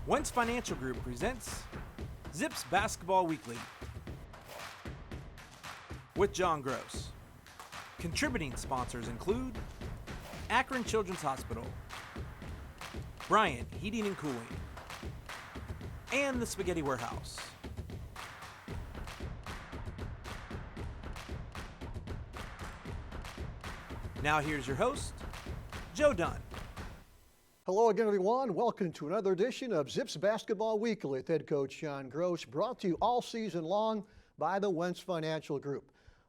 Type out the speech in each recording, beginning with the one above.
Wentz Financial Group presents Zips Basketball Weekly with John Groce. Contributing sponsors include Akron Children's Hospital, Bryant Heating and Cooling, and the Spaghetti Warehouse. Now here's your host, Joe Dunn. Hello again, everyone. Welcome to another edition of Zips Basketball Weekly with head coach John Groce, brought to you all season long by the Wentz Financial Group.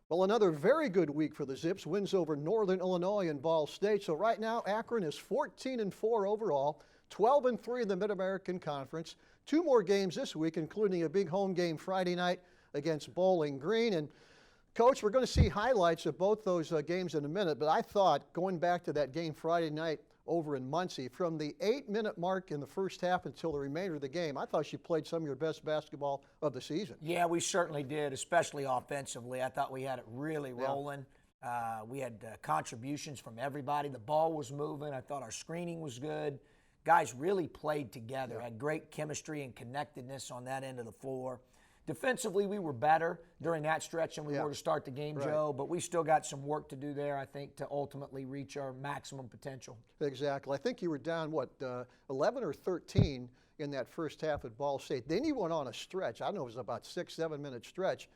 Well, another very good week for the Zips. Wins over Northern Illinois and Ball State. So right now, Akron is 14-4 overall, 12-3 in the Mid-American Conference. Two more games this week, including a big home game Friday night against Bowling Green. And Coach, we're going to see highlights of both those games in a minute, but I thought going back to that game Friday night over in Muncie, from the 8-minute mark in the first half until the remainder of the game, I thought you played some of your best basketball of the season. Yeah, we certainly did, especially offensively. I thought we had it really rolling. We had contributions from everybody. The ball was moving. I thought our screening was good. Guys really played together, had great chemistry and connectedness on that end of the floor. Defensively, we were better during that stretch than we were to start the game, Joe, but we still got some work to do there, I think, to ultimately reach our maximum potential. Exactly. I think you were down, 11 or 13 in that first half at Ball State. Then you went on a stretch. I don't know, it was about 6-7 minute stretch.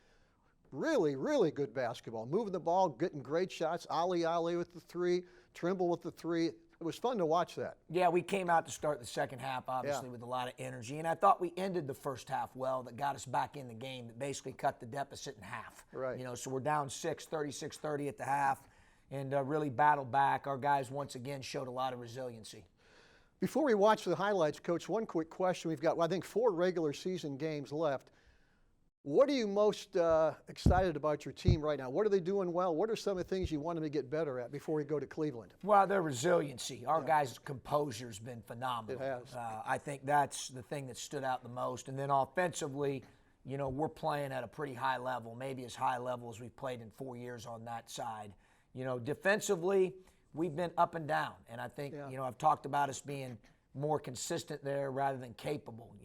Really, really good basketball. Moving the ball, getting great shots. Ali with the three, Trimble with the three. It was fun to watch that. Yeah, we came out to start the second half, obviously, with a lot of energy. And I thought we ended the first half well, that got us back in the game, that basically cut the deficit in half. Right. So we're down 36-30 at the half and really battled back. Our guys, once again, showed a lot of resiliency. Before we watch the highlights, Coach, one quick question. We've got, I think, 4 regular season games left. What are you most excited about your team right now? What are they doing well? What are some of the things you want them to get better at before we go to Cleveland? Well, their resiliency. Our guys' composure has been phenomenal. It has. I think that's the thing that stood out the most. And then offensively, we're playing at a pretty high level, maybe as high level as we've played in 4 years on that side. Defensively, we've been up and down. And I think, I've talked about us being more consistent there rather than capable.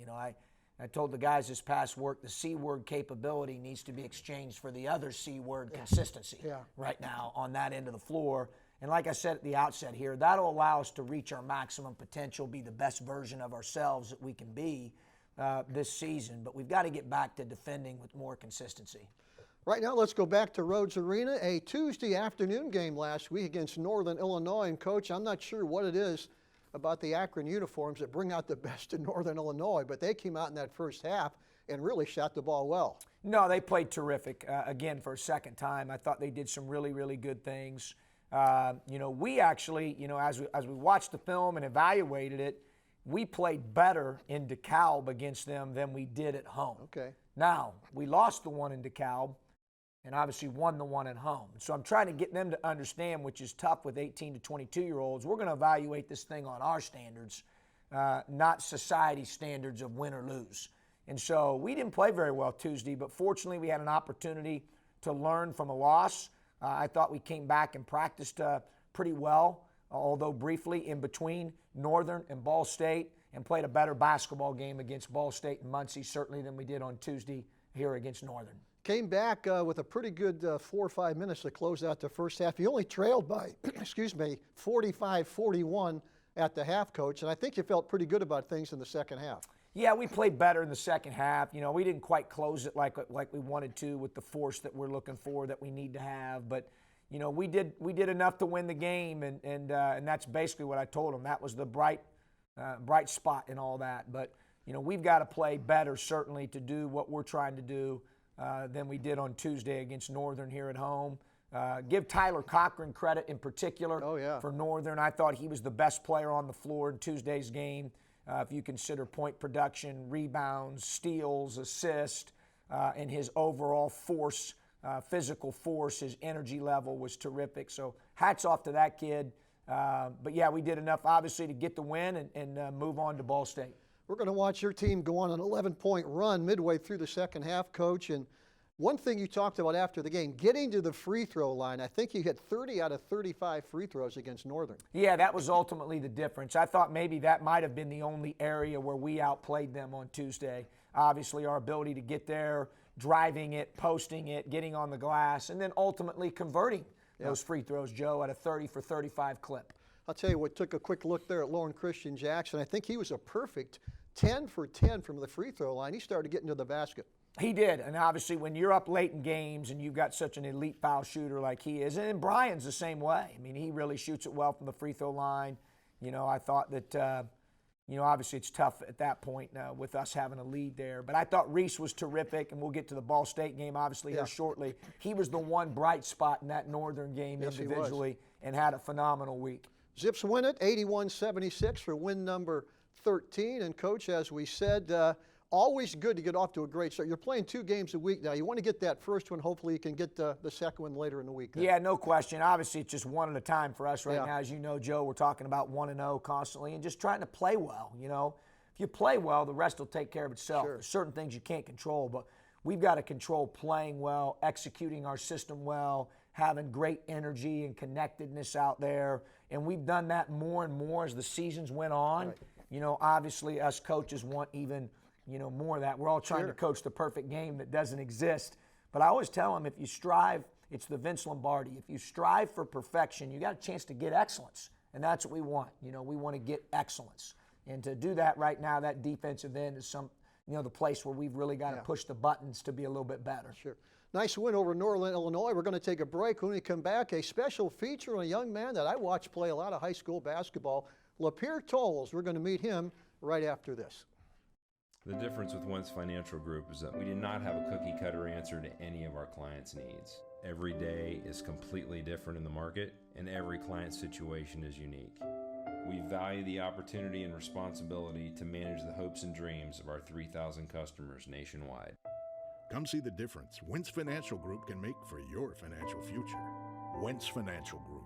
I told the guys this past work, the C word capability needs to be exchanged for the other C word consistency right now on that end of the floor. And like I said at the outset here, that'll allow us to reach our maximum potential, be the best version of ourselves that we can be this season. But we've got to get back to defending with more consistency. Right now, let's go back to Rhodes Arena, a Tuesday afternoon game last week against Northern Illinois. And Coach, I'm not sure what it is about the Akron uniforms that bring out the best in Northern Illinois, but they came out in that first half and really shot the ball well. No, they played terrific. Again, for a second time, I thought they did some really, really good things. We actually, as we watched the film and evaluated it, we played better in DeKalb against them than we did at home. Okay. Now, we lost the one in DeKalb and obviously won the one at home. So I'm trying to get them to understand, which is tough with 18 to 22-year-olds, we're going to evaluate this thing on our standards, not society standards of win or lose. And so we didn't play very well Tuesday, but fortunately we had an opportunity to learn from a loss. I thought we came back and practiced pretty well, although briefly in between Northern and Ball State, and played a better basketball game against Ball State and Muncie certainly than we did on Tuesday here against Northern. Came back with a pretty good 4 or 5 minutes to close out the first half. You only trailed by, 45-41 at the half, Coach, and I think you felt pretty good about things in the second half. Yeah, we played better in the second half. We didn't quite close it like we wanted to with the force that we're looking for, that we need to have, but we did enough to win the game, and that's basically what I told them. That was the bright spot in all that. But we've got to play better certainly to do what we're trying to do than we did on Tuesday against Northern here at home. Give Tyler Cochran credit in particular for Northern. I thought he was the best player on the floor in Tuesday's game. If you consider point production, rebounds, steals, assists, and his overall force, physical force, his energy level was terrific. So hats off to that kid. But yeah, we did enough obviously to get the win and move on to Ball State. We're going to watch your team go on an 11-point run midway through the second half, Coach, and One thing you talked about after the game, getting to the free throw line. I think you hit 30 out of 35 free throws against Northern. Yeah, that was ultimately the difference. I thought maybe that might have been the only area where we outplayed them on Tuesday. Obviously, our ability to get there, driving it, posting it, getting on the glass, and then ultimately converting those free throws, Joe, at a 30 for 35 clip. I'll tell you what, took a quick look there at Lauren Christian Jackson. I think he was a perfect 10 for 10 from the free throw line. He started getting to the basket. He did, and obviously when you're up late in games and you've got such an elite foul shooter like he is, and Brian's the same way. I mean, he really shoots it well from the free throw line. You know, I thought that, obviously it's tough at that point with us having a lead there. But I thought Reese was terrific, and we'll get to the Ball State game obviously here shortly. He was the one bright spot in that Northern game individually and had a phenomenal week. Zips win it, 81-76 for win number 13. And, Coach, as we said, always good to get off to a great start. You're playing 2 games a week now. You want to get that first one. Hopefully you can get the second one later in the week. Yeah, no question. Obviously, it's just one at a time for us right now. As you know, Joe, we're talking about 1-0 constantly and just trying to play well. You know, if you play well, the rest will take care of itself. Sure. There's certain things you can't control, but we've got to control playing well, executing our system well, having great energy and connectedness out there. And we've done that more and more as the seasons went on. Right. You know, obviously, us coaches want even more of that. We're all trying to coach the perfect game that doesn't exist. But I always tell them, if you strive, it's the Vince Lombardi. If you strive for perfection, you got a chance to get excellence. And that's what we want. You know, we want to get excellence. And to do that right now, that defensive end is the place where we've really got to push the buttons to be a little bit better. Sure. Nice win over Northern, Illinois. We're going to take a break. When we come back, a special feature on a young man that I watched play a lot of high school basketball, Lapeer Tolles. We're going to meet him right after this. The difference with Wentz Financial Group is that we do not have a cookie-cutter answer to any of our clients' needs. Every day is completely different in the market, and every client situation is unique. We value the opportunity and responsibility to manage the hopes and dreams of our 3,000 customers nationwide. Come see the difference Wentz Financial Group can make for your financial future. Wentz Financial Group.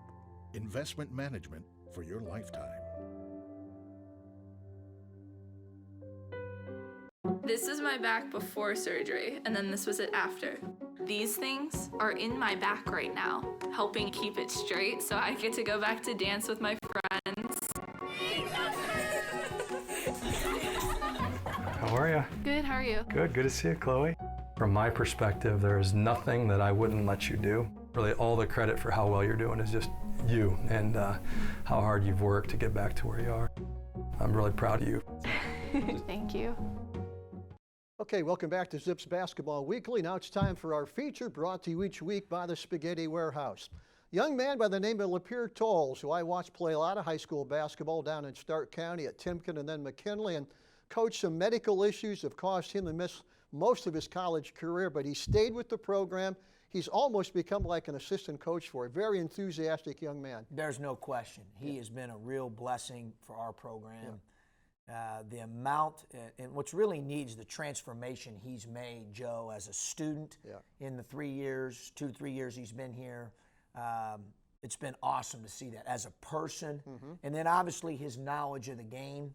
Investment management for your lifetime. This is my back before surgery, and then this was it after. These things are in my back right now, helping keep it straight so I get to go back to dance with my friends. How are you? Good, how are you? Good to see you, Chloe. From my perspective, there is nothing that I wouldn't let you do. Really, all the credit for how well you're doing is just you and how hard you've worked to get back to where you are. I'm really proud of you. Thank you. Okay, welcome back to Zips Basketball Weekly. Now it's time for our feature brought to you each week by the Spaghetti Warehouse. Young man by the name of Lapeer Tolles, who I watched play a lot of high school basketball down in Stark County at Timken and then McKinley. And coach, some medical issues have caused him to miss most of his college career, but he stayed with the program. He's almost become like an assistant coach for a very enthusiastic young man. There's no question. He has been a real blessing for our program. The amount, and what's really neat is the transformation he's made, Joe, as a student in the 3 years, 2-3 years he's been here. It's been awesome to see that as a person. And then obviously his knowledge of the game.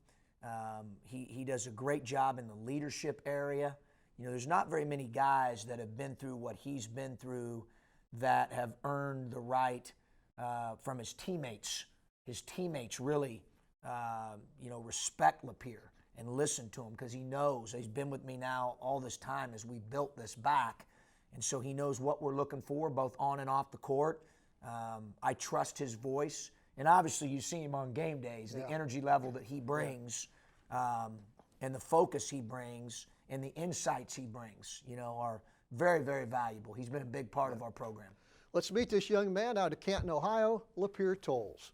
He does a great job in the leadership area. You know, there's not very many guys that have been through what he's been through that have earned the right from his teammates. His teammates really respect Lapeer and listen to him because he knows. He's been with me now all this time as we built this back. And so he knows what we're looking for, both on and off the court. I trust his voice. And obviously you see him on game days, the energy level that he brings and the focus he brings and the insights he brings, are very, very valuable. He's been a big part of our program. Let's meet this young man out of Canton, Ohio, Lapeer Tolles.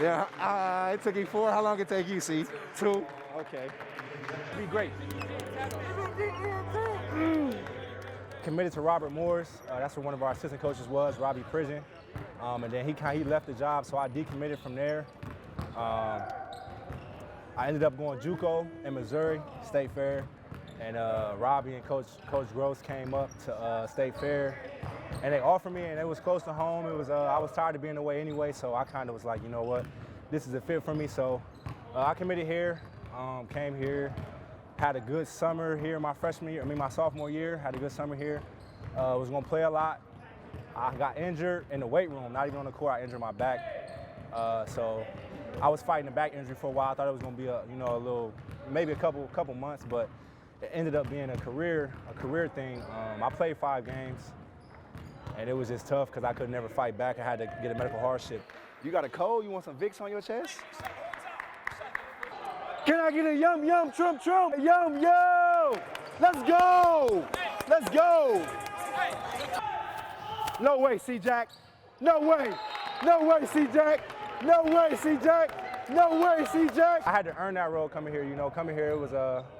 Yeah, it took you 4. How long did it take you, see? 2. Okay. Be great. Committed to Robert Morris. That's where one of our assistant coaches was, Robbie Prison. And then he left the job, so I decommitted from there. I ended up going JUCO in Missouri, State Fair. And Robbie and Coach Groce came up to State Fair. And they offered me, and it was close to home. It was I was tired of being away anyway, so I kind of was like, you know what, this is a fit for me. So I committed here, came here, had a good summer here my sophomore year, had a good summer here. Was going to play a lot. I got injured in the weight room, not even on the court. I injured my back. So I was fighting a back injury for a while. I thought it was going to be maybe a couple months, but it ended up being a career thing. I played 5 games, and it was just tough because I could never fight back. I had to get a medical hardship. You got a cold? You want some Vicks on your chest? Can I get a yum yum trump trump? Yum yo! Let's go! Let's go! No way, C-Jack. No way. No way, C-Jack. No way, C-Jack. No way, C-Jack. I had to earn that role coming here. Coming here, it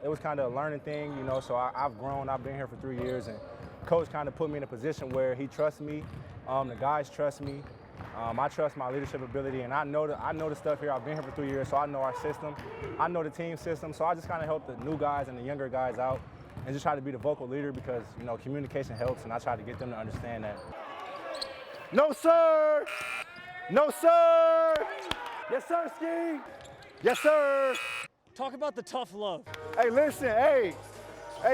was kind of a learning thing, so I've grown. I've been here for 3 years, and Coach kind of put me in a position where he trusts me. The guys trust me. I trust my leadership ability, and I know the stuff here. I've been here for 3 years, so I know our system. I know the team system, so I just kind of help the new guys and the younger guys out and just try to be the vocal leader because, communication helps, and I try to get them to understand that. No, sir! No, sir! Yes, sir, Ski! Yes, sir! Talk about the tough love. Hey, listen, hey,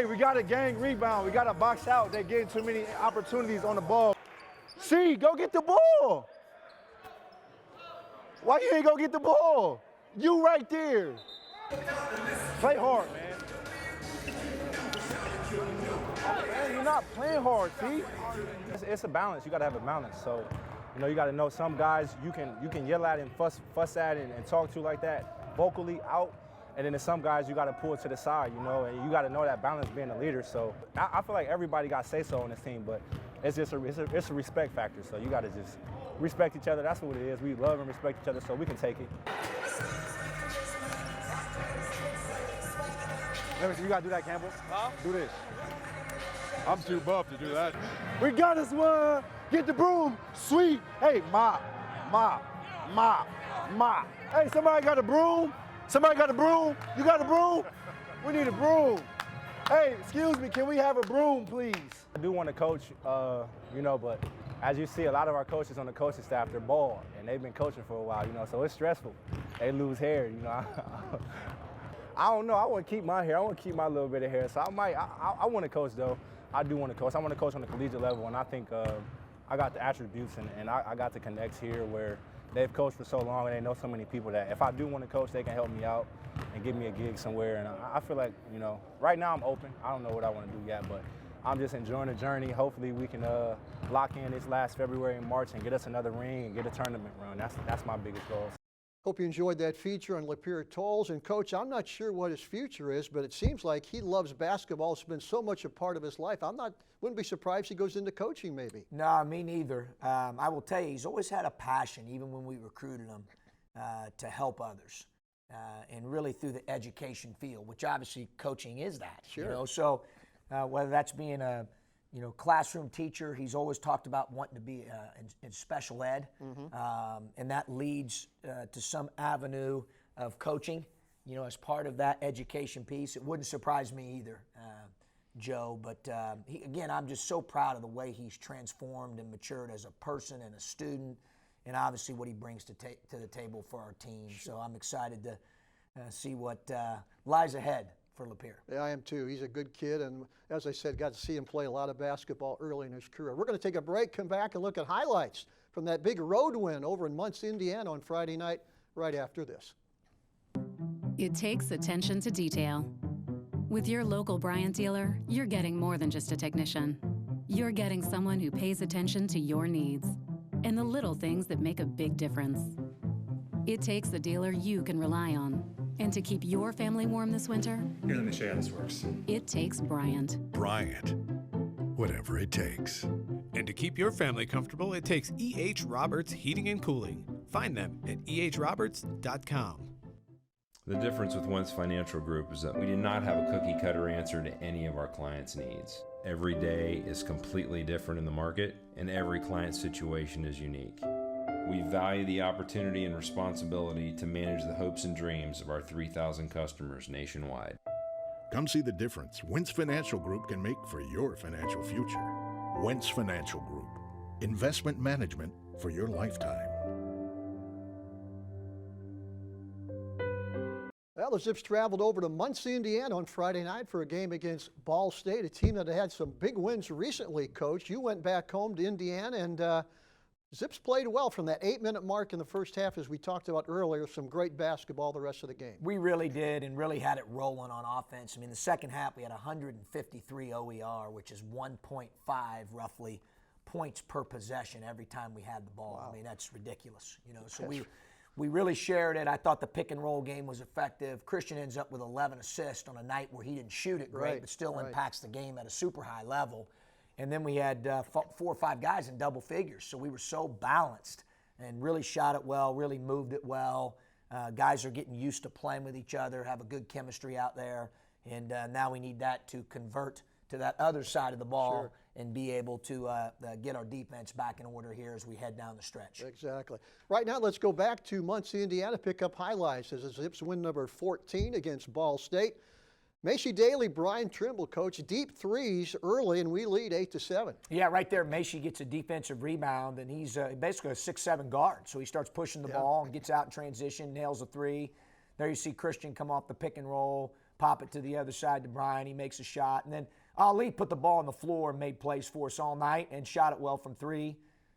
we got a gang rebound. We got to box out. They're getting too many opportunities on the ball. See, go get the ball. Why you ain't go get the ball? You right there. Play hard, man. Man, you're not playing hard, see? It's a balance. You got to have a balance. So, you got to know some guys you can yell at and fuss at and talk to like that vocally out. And then there's some guys you got to pull to the side, and you got to know that balance being a leader. So I feel like everybody got say-so on this team, but it's just a respect factor. So you got to just respect each other. That's what it is. We love and respect each other so we can take it. Let me see, you got to do that, Campbell. Huh? Do this. I'm too buff to do that. We got this one. Get the broom. Sweet. Hey, mop, mop, mop, mop. Hey, somebody got a broom? Somebody got a broom? You got a broom? We need a broom. Hey, excuse me, can we have a broom, please? I do want to coach, but as you see, a lot of our coaches on the coaching staff, they're bald, and they've been coaching for a while, so it's stressful. They lose hair, I don't know. I want to keep my hair. I want to keep my little bit of hair. So I want to coach, though. I do want to coach. I want to coach on the collegiate level, and I think I got the attributes and I got the connects here where they've coached for so long and they know so many people that if I do want to coach, they can help me out and give me a gig somewhere. And I feel like, right now I'm open. I don't know what I want to do yet, but I'm just enjoying the journey. Hopefully we can lock in this last February and March and get us another ring and get a tournament run. That's my biggest goal. Hope you enjoyed that feature on Lapeer Tolles. And Coach, I'm not sure what his future is, but it seems like he loves basketball. It's been so much a part of his life. Wouldn't be surprised if he goes into coaching maybe. No, me neither. I will tell you, he's always had a passion, even when we recruited him, to help others. And really through the education field, which obviously coaching is that. Sure. So whether that's being a classroom teacher, he's always talked about wanting to be in special ed, and that leads to some avenue of coaching, as part of that education piece. It wouldn't surprise me either, Joe, but again, I'm just so proud of the way he's transformed and matured as a person and a student, and obviously what he brings to the table for our team. Sure. So I'm excited to see what lies ahead for Lapeer. Yeah, I am too. He's a good kid, and as I said, got to see him play a lot of basketball early in his career. We're going to take a break, come back and look at highlights from that big road win over in Muncie, Indiana on Friday night, right after this. It takes attention to detail. With your local Bryant dealer, you're getting more than just a technician. You're getting someone who pays attention to your needs and the little things that make a big difference. It takes a dealer you can rely on. And to keep your family warm this winter, here, let me show you how this works. It takes Bryant. Bryant, whatever it takes. And to keep your family comfortable, it takes E.H. Roberts Heating and Cooling. Find them at ehroberts.com. The difference with Wentz Financial Group is that we do not have a cookie cutter answer to any of our clients' needs. Every day is completely different in the market, and every client situation is unique. We value the opportunity and responsibility to manage the hopes and dreams of our 3,000 customers nationwide. Come see the difference Wentz Financial Group can make for your financial future. Wentz Financial Group. Investment management for your lifetime. Well, the the Zips traveled over to Muncie, Indiana on Friday night for a game against Ball State, a team that had some big wins recently, Coach. You went back home to Indiana, and Zips played well from that 8-minute mark in the first half, as we talked about earlier. Some great basketball the rest of the game. We really did, and really had it rolling on offense. I mean, the second half we had 153 OER, which is 1.5 roughly points per possession every time we had the ball. Wow. I mean, that's ridiculous. So we really shared it. I thought the pick and roll game was effective. Christian ends up with 11 assists on a night where he didn't shoot it great, but still impacts the game at a super high level. And then we had 4 or 5 guys in double figures. So we were so balanced and really shot it well, really moved it well. Guys are getting used to playing with each other, have a good chemistry out there. And now we need that to convert to that other side of the ball and be able to get our defense back in order here as we head down the stretch. Exactly. Right now, let's go back to Muncie, Indiana, pick up highlights as the Zips win number 14 against Ball State. Macy Daly, Brian Trimble, Coach, deep threes early, and we lead 8-7. Yeah, right there, Macy gets a defensive rebound, and he's basically a 6'7" guard. So he starts pushing the ball and gets out in transition, nails a three. There you see Christian come off the pick and roll, pop it to the other side to Brian. He makes a shot, and then Ali put the ball on the floor and made plays for us all night and shot it well from three.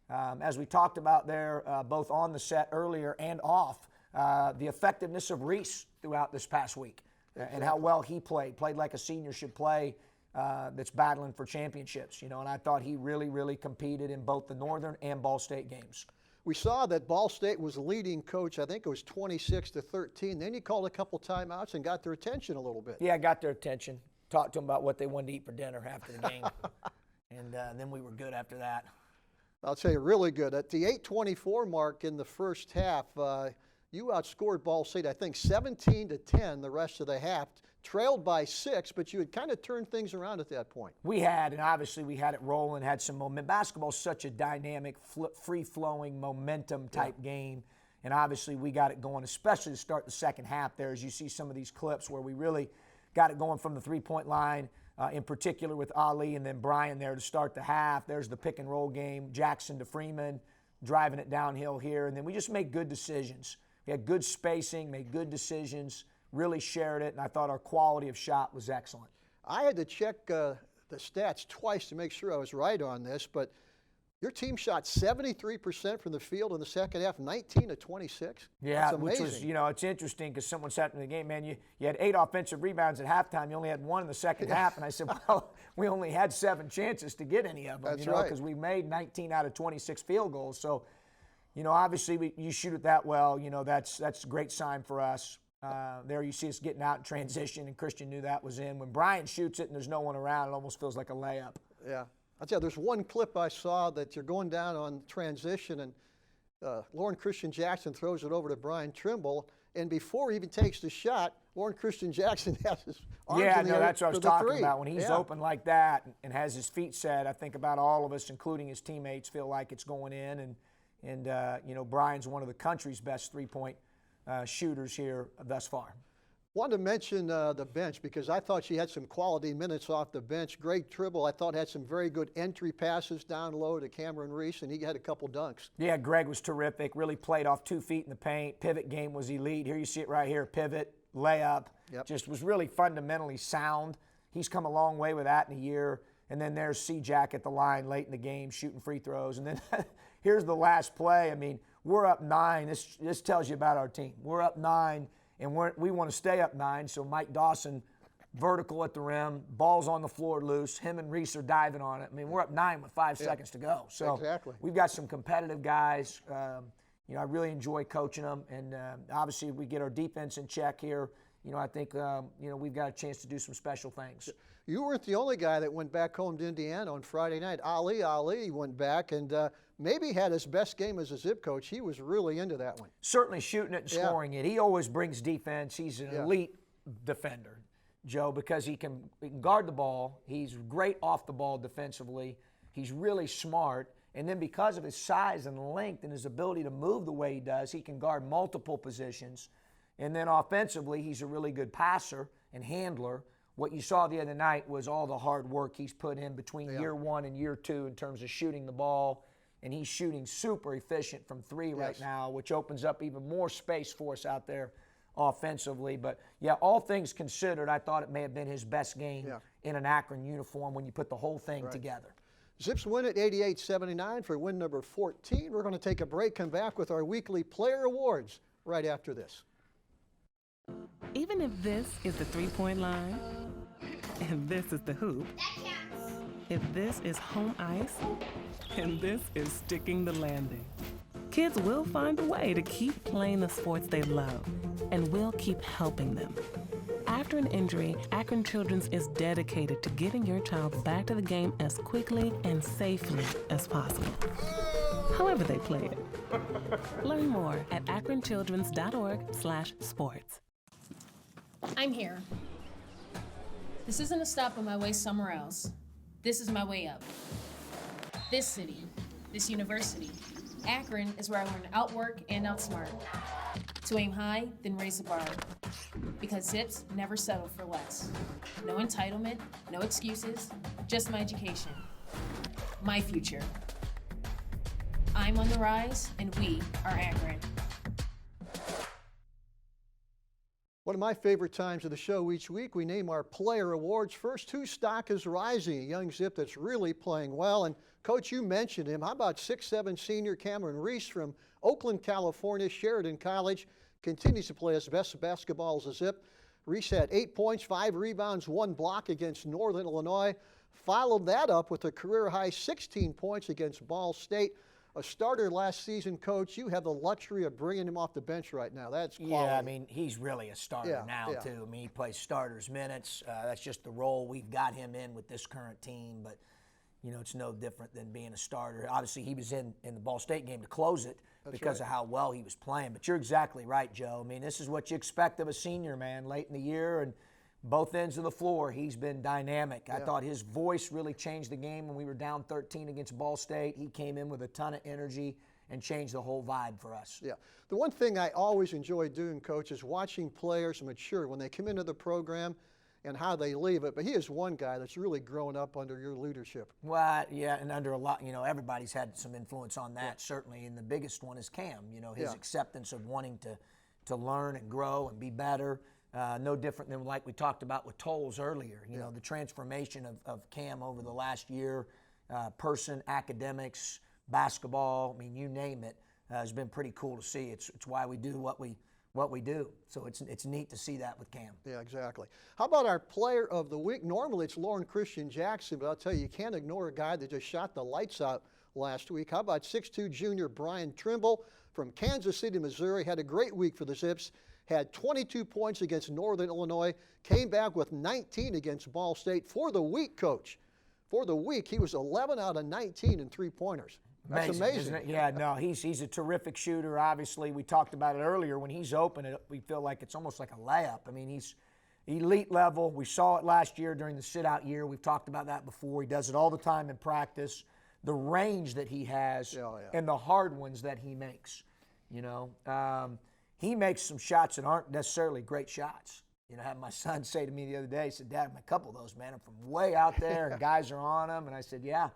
As we talked about there, both on the set earlier and off, the effectiveness of Reese throughout this past week and how well he played like a senior should play that's battling for championships, and I thought he really, really competed in both the Northern and Ball State games. We saw that Ball State was leading, Coach, I think it was 26-13. Then you called a couple timeouts and got their attention a little bit. Yeah, I got their attention. Talked to them about what they wanted to eat for dinner after the game. And then we were good after that. I'll tell you, really good. At the 8:24 mark in the first half, you outscored Ball State, I think, 17-10 the rest of the half. Trailed by 6, but you had kind of turned things around at that point. We had, and obviously we had it rolling, had some momentum. Basketball's such a dynamic, free-flowing, momentum-type game. And obviously we got it going, especially to start the second half there, as you see some of these clips where we really got it going from the three-point line, in particular with Ali and then Brian there to start the half. There's the pick-and-roll game, Jackson to Freeman, driving it downhill here. And then we just made good decisions. We had good spacing, made good decisions, really shared it, and I thought our quality of shot was excellent. I had to check the stats twice to make sure I was right on this, but your team shot 73% from the field in the second half, 19-26. Yeah, which was, it's interesting because someone said in the game, man, you had 8 offensive rebounds at halftime. You only had 1 in the second half. And I said, well, we only had 7 chances to get any of them, because we made 19 out of 26 field goals. So, obviously you shoot it that well, that's a great sign for us. There you see us getting out in transition, and Christian knew that was in. When Brian shoots it and there's no one around, it almost feels like a layup. Yeah. I'll tell you, there's one clip I saw that you're going down on transition, and Lauren Christian Jackson throws it over to Brian Trimble, and before he even takes the shot, Lauren Christian Jackson has his arms in the air that's what I was talking three. about. When he's open like that and has his feet set, I think about all of us, including his teammates, feel like it's going in. And Brian's one of the country's best three-point shooters here thus far. Wanted to mention the bench because I thought she had some quality minutes off the bench. Greg Tribble, I thought, had some very good entry passes down low to Cameron Reese, and he had a couple dunks. Yeah, Greg was terrific. Really played off 2 feet in the paint. Pivot game was elite. Here you see it right here, pivot, layup. Just was really fundamentally sound. He's come a long way with that in a year. And then there's C-Jack at the line late in the game shooting free throws. And then here's the last play. I mean, we're up 9. This tells you about our team. We're up 9. And we want to stay up 9, so Mike Dawson, vertical at the rim, ball's on the floor loose. Him and Reese are diving on it. I mean, we're up 9 with 5 seconds to go. So we've got some competitive guys. I really enjoy coaching them. And obviously, if we get our defense in check here, I think, we've got a chance to do some special things. You weren't the only guy that went back home to Indiana on Friday night. Ali went back and maybe had his best game as a Zip coach. He was really into that one. Certainly shooting it and scoring it. He always brings defense. He's an elite defender, Joe, because he can guard the ball. He's great off the ball defensively. He's really smart. And then because of his size and length and his ability to move the way he does, he can guard multiple positions. And then offensively, he's a really good passer and handler. What you saw the other night was all the hard work he's put in between year 1 and year 2 in terms of shooting the ball. And he's shooting super efficient from 3 right now, which opens up even more space for us out there offensively. But, yeah, all things considered, I thought it may have been his best game in an Akron uniform when you put the whole thing together. Zips win at 88-79 for win number 14. We're going to take a break, come back with our weekly player awards right after this. Even if this is the three-point line, and this is the hoop, if this is home ice, and this is sticking the landing, kids will find a way to keep playing the sports they love, and we'll keep helping them. After an injury, Akron Children's is dedicated to getting your child back to the game as quickly and safely as possible, however they play it. Learn more at akronchildrens.org/sports. I'm here. This isn't a stop on my way somewhere else. This is my way up. This city, this university, Akron is where I learn to outwork and outsmart. To aim high, then raise the bar. Because Zips never settle for less. No entitlement, no excuses, just my education. My future. I'm on the rise, and we are Akron. One of my favorite times of the show each week, we name our player awards. First, whose stock is rising? A young Zip that's really playing well. And Coach, you mentioned him. How about 6'7" senior Cameron Reese from Oakland, California, Sheridan College, continues to play his best basketball as a Zip. Reese had 8 points, 5 rebounds, 1 block against Northern Illinois. Followed that up with a career-high 16 points against Ball State. A starter last season, Coach. You have the luxury of bringing him off the bench right now. That's quality. Yeah, I mean, he's really a starter now, too. I mean, he plays starters minutes. That's just the role we've got him in with this current team. But, you know, it's no different than being a starter. Obviously, he was in the Ball State game to close it because of how well he was playing. But you're exactly right, Joe. I mean, this is what you expect of a senior, man, late in the year. And both ends of the floor, he's been dynamic. I thought his voice really changed the game when we were down 13 against Ball State. He came in with a ton of energy and changed the whole vibe for us. Yeah. The one thing I always enjoy doing, Coach, is watching players mature when they come into the program and how they leave it. But he is one guy that's really grown up under your leadership. Well, yeah, and under a lot, you know, everybody's had some influence on that, certainly. And the biggest one is Cam, you know, his acceptance of wanting to learn and grow and be better. No different than like we talked about with Tolles earlier. You know, the transformation of Cam over the last year, person, academics, basketball, I mean, you name it, has been pretty cool to see. It's why we do what we do. So it's neat to see that with Cam. Yeah, exactly. How about our player of the week? Normally it's Lauren Christian Jackson, but I'll tell you can't ignore a guy that just shot the lights out last week. How about 6'2" junior Brian Trimble from Kansas City, Missouri? Had a great week for the Zips. Had 22 points against Northern Illinois, came back with 19 against Ball State. For the week, Coach, for the week, he was 11 out of 19 in three-pointers. That's amazing. Isn't it? Yeah, no, he's a terrific shooter. Obviously, we talked about it earlier. When he's open, we feel like it's almost like a layup. I mean, he's elite level. We saw it last year during the sit-out year. We've talked about that before. He does it all the time in practice. The range that he has and the hard ones that he makes, you know. He makes some shots that aren't necessarily great shots. You know, I had my son say to me the other day, he said, Dad, a couple of those, man, are from way out there, and guys are on them. And I said, yeah,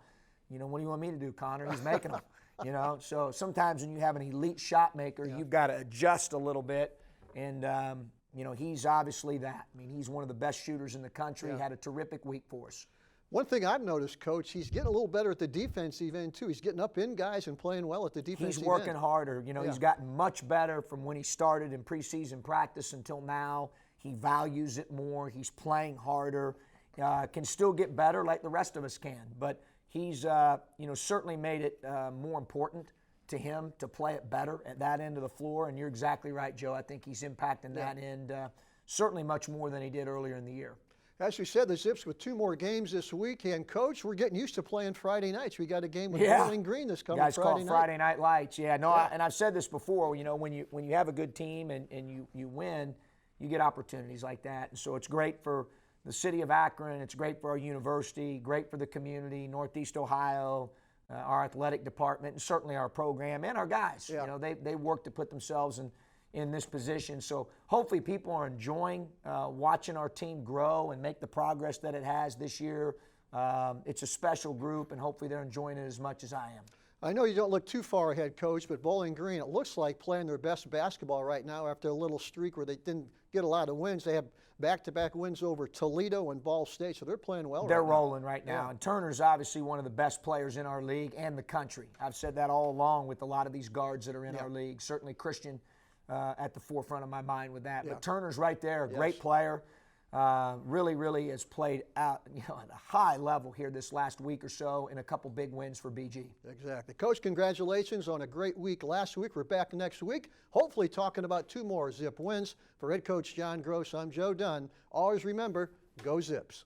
you know, what do you want me to do, Connor? He's making them, you know. So sometimes when you have an elite shot maker, you've got to adjust a little bit. And, you know, he's obviously that. I mean, he's one of the best shooters in the country. He had a terrific week for us. One thing I've noticed, Coach, he's getting a little better at the defensive end, too. He's getting up in guys and playing well at the defensive end. He's working harder. You know, he's gotten much better from when he started in preseason practice until now. He values it more. He's playing harder. Can still get better like the rest of us can. But he's, you know, certainly made it more important to him to play it better at that end of the floor. And you're exactly right, Joe. I think he's impacting that end certainly much more than he did earlier in the year. As we said, the Zips with 2 more games this weekend. Coach, we're getting used to playing Friday nights. We got a game with Bowling Green this coming Friday night. Guys call Friday Night Lights. Yeah, no, and I've said this before. You know, when you have a good team and you win, you get opportunities like that. And so it's great for the city of Akron. It's great for our university. Great for the community, Northeast Ohio, our athletic department, and certainly our program and our guys. You know, they work to put themselves in this position. So hopefully people are enjoying watching our team grow and make the progress that it has this year. It's a special group, and hopefully they're enjoying it as much as I am. I know you don't look too far ahead, Coach, but Bowling Green, it looks like playing their best basketball right now after a little streak where they didn't get a lot of wins. They have back-to-back wins over Toledo and Ball State, so they're playing well. They're right rolling now. right now. Yeah. And Turner's obviously one of the best players in our league and the country. I've said that all along with a lot of these guards that are in our league. Certainly Christian at the forefront of my mind with that. But Turner's right there, a great player. Really has played out at a high level here this last week or so, and a couple big wins for BG. Exactly. Coach, congratulations on a great week last week. We're back next week, hopefully talking about 2 more Zip wins. For head coach John Groce, I'm Joe Dunn. Always remember, go Zips.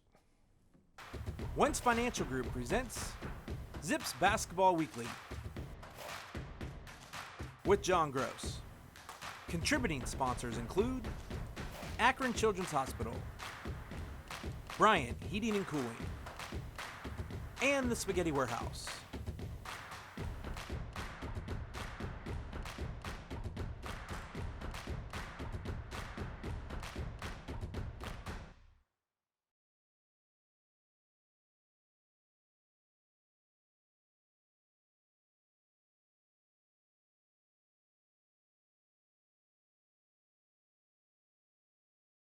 Wentz Financial Group presents Zips Basketball Weekly with John Groce. Contributing sponsors include Akron Children's Hospital, Bryant Heating and Cooling, and the Spaghetti Warehouse.